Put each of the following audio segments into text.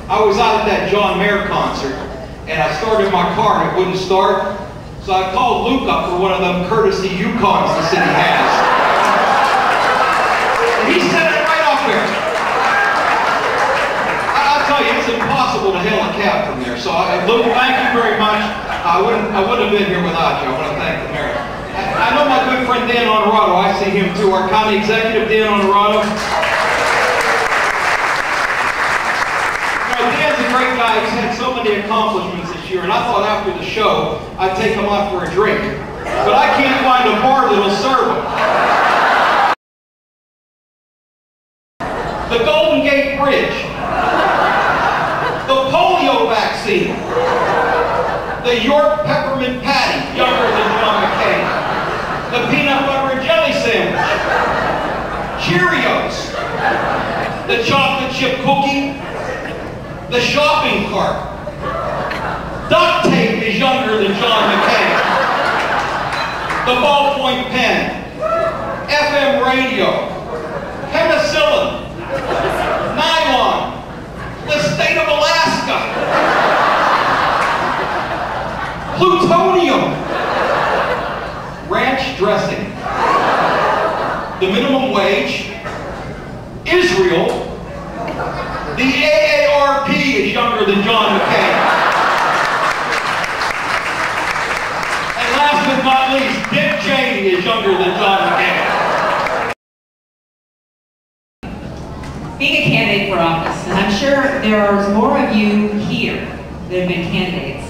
I was out at that John Mayer concert, and I started my car and it wouldn't start. So I called Luke up for one of them courtesy Yukons the city has. And he set it right off there. I'll tell you, it's impossible to hail a cab from there. So Luke, thank you very much. I wouldn't have been here without you. I want to thank the mayor. I know my good friend Dan Honorado. I see him too. Our county executive, Dan Honorado. Dan's a great guy. He's had so many accomplishments this year, and I thought after the show I'd take him out for a drink. But I can't find a bar that'll serve him. The Golden Gate Bridge. The polio vaccine. The York peppermint patty, younger than John McCain. The peanut butter and jelly sandwich. Cheerios. The chocolate chip cookie. The shopping cart. Duct tape is younger than John McCain. The ballpoint pen. FM radio. Penicillin. Nylon. The state of Alaska. Plutonium. Ranch dressing. The minimum wage. Israel. The AARP is younger than John McCain. And last but not least, Dick Cheney is younger than John McCain. Being a candidate for office, and I'm sure there are more of you here that have been candidates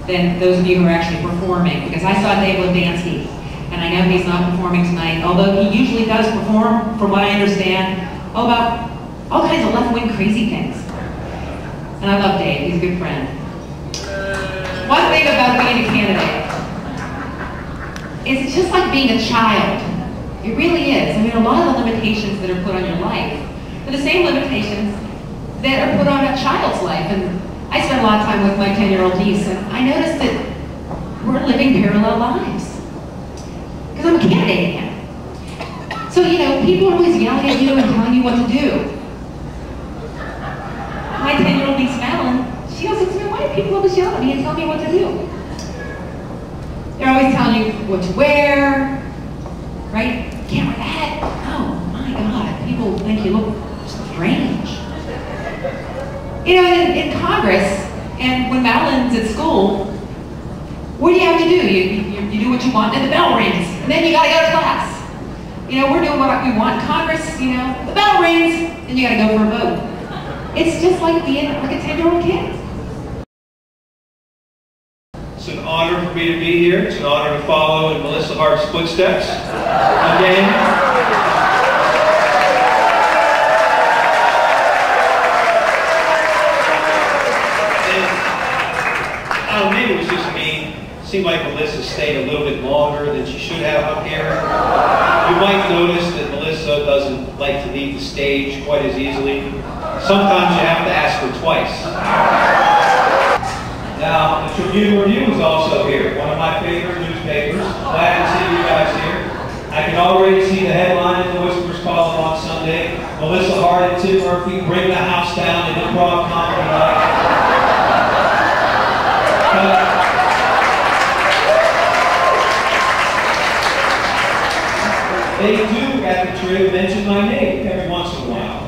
than those of you who are actually performing, because I saw Dave Ledansky, and I know he's not performing tonight, although he usually does perform, from what I understand, about all kinds of left-wing crazy things. And I love Dave, he's a good friend. One thing about being a candidate is it's just like being a child. It really is. I mean, a lot of the limitations that are put on your life are the same limitations that are put on a child's life. And I spent a lot of time with my 10-year-old niece, and I noticed that we're living parallel lives. Because I'm a candidate again. So, you know, people are always yelling at you and telling you what to do. My 10-year-old niece, Madeline, she goes, why do people always yell at me and tell me what to do? They're always telling you what to wear, right? You can't wear that. Oh, my God. People think you look strange. You know, in Congress, and when Madeline's at school, what do you have to do? You do what you want, and the bell rings, and then you got to go to class. You know, we're doing what we want in Congress, you know, the bell rings, and you got to go for a vote. It's just like being like a 10-year-old kid. It's an honor for me to be here. It's an honor to follow in Melissa Hart's footsteps again. And, I don't know, maybe it was just me. It seemed like Melissa stayed a little bit longer than she should have up here. You might notice that Melissa doesn't like to leave the stage quite as easily. Sometimes you have to ask her twice. Now, the Tribune Review is also here, one of my favorite newspapers. Glad to see you guys here. I can already see the headline in the Whispers column on Sunday. Melissa Hart and Tim Murphy bring the house down in Improv comedy night. They do, at the Trib, mention my name every once in a while.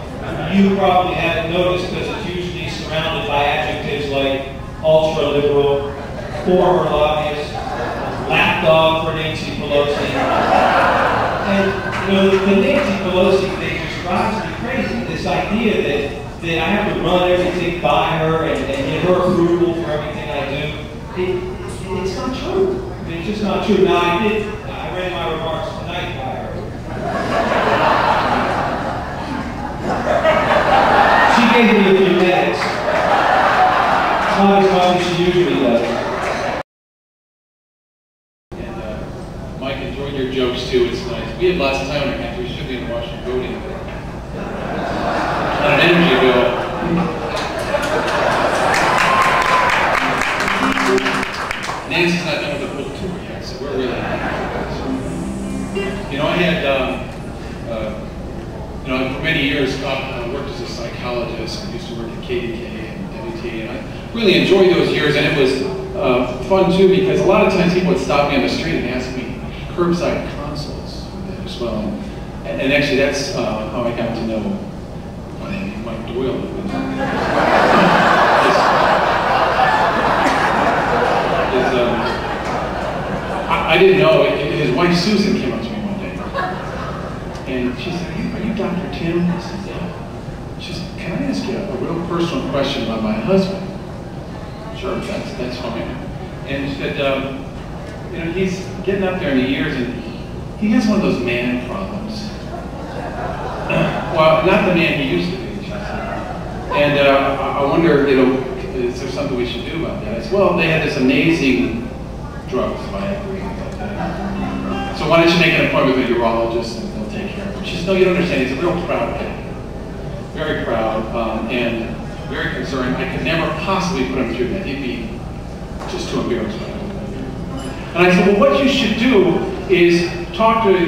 You probably haven't noticed because it's usually surrounded by adjectives like ultra-liberal, former lobbyist, lapdog for Nancy Pelosi. And, you know, the Nancy Pelosi thing just drives me crazy. This idea that I have to run everything by her and get her approval for everything I do. It's not true. I mean, it's just not true. Now, I ran my remarks tonight by her. She gave me a few minutes. Not as much as she usually does. And Mike, enjoyed your jokes too. It's nice. We have lots of time in our country. We should be in Washington voting. On an energy bill. Nancy's not done with the book tour yet, so we're really. You know, I had. You know, for many years, I worked as a psychologist. I used to work at KDK, and tea. And I really enjoyed those years, and it was fun too, because a lot of times people would stop me on the street and ask me curbside consults as well. And actually, that's how I got to know Mike Doyle. I didn't know. His wife Susan came up to me one day, and she said, "Are you Dr. Tim?" I said, "Yeah." She said, "Can I ask you a real personal question about my husband?" "Sure, that's fine." And she said, "You know, he's getting up there in the years, and he has one of those man problems." Well, not the man he used to be, she said. And I wonder, you know, is there something we should do about that? I said, well, they had this amazing drugs, Viagra. So why don't you make an appointment with a urologist and they'll take care of it? She said, no, you don't understand. He's a real proud guy. Very proud and very concerned. I could never possibly put him through that. He'd be just too embarrassed by it. And I said, well, what you should do is talk to a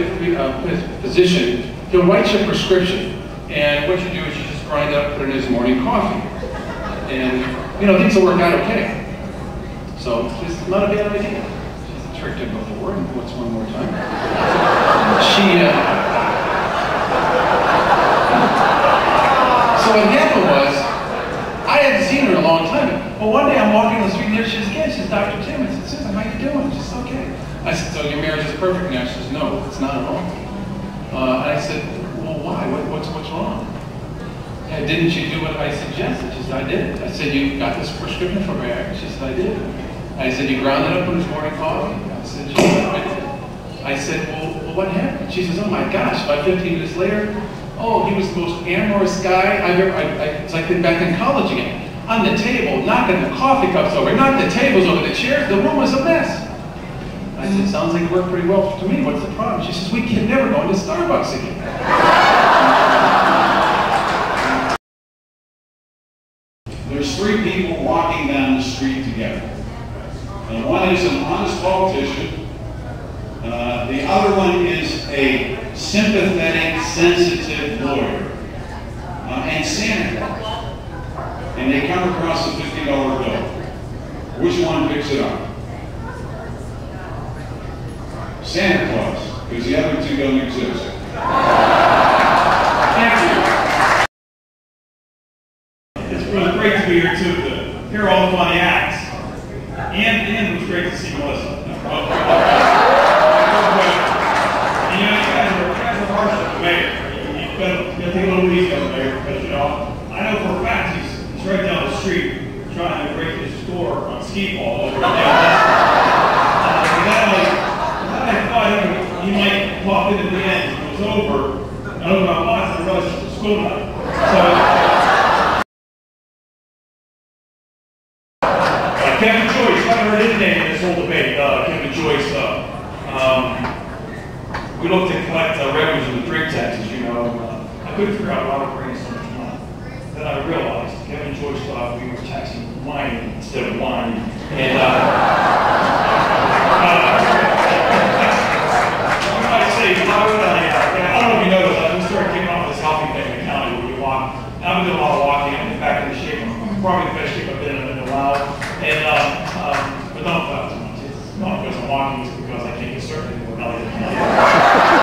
physician. He'll write you a prescription. And what you do is you just grind it up, put it in his morning coffee. And, you know, things will work out okay. So it's not a bad idea. Tricked him before, and what's one more time? So what happened was, I hadn't seen her in a long time. Well, one day I'm walking on the street and there she is again. She's Dr. Tim. I said, Susan, how you doing? She said, okay. I said, so your marriage is perfect now? She says, no, it's not at all. And I said, well, why? What's wrong? Yeah, didn't you do what I suggested? She said, I did. I said, you got this prescription for Viagra? She said, I did. I said, you ground it up in his morning coffee? I said, I said, well, what happened? She says, oh my gosh, about 15 minutes later, oh, he was the most amorous guy I've ever, it's like back in college again. On the table, knocking the coffee cups over, knocking the tables over, the chairs, the room was a mess. I said, sounds like it worked pretty well to me, what's the problem? She says, we can never go into Starbucks again. There's three people walking down the street together. One is an honest politician. The other one is a sympathetic, sensitive lawyer. And Santa Claus. And they come across a $50 bill. Which one picks it up? Santa Claus, because the other two don't exist. Thank you. It's really great to be here too, to hear all the funny acts. And it was great to see Melissa. And, you know, you guys are harsh with the mayor. You've got to take a little easy on the mayor because, you know, I know for a fact he's right down the street trying to break his store on skee ball over there. I thought he might pop in at the end. It was over. I don't know how much, I realized it was school night. So, Kevin Joyce, I haven't heard his name in this whole debate. Kevin Joyce, we look to collect revenues from the drink taxes, you know. I couldn't figure out why we're bringing so much money. Then I realized Kevin Joyce thought we were taxing wine instead of wine. And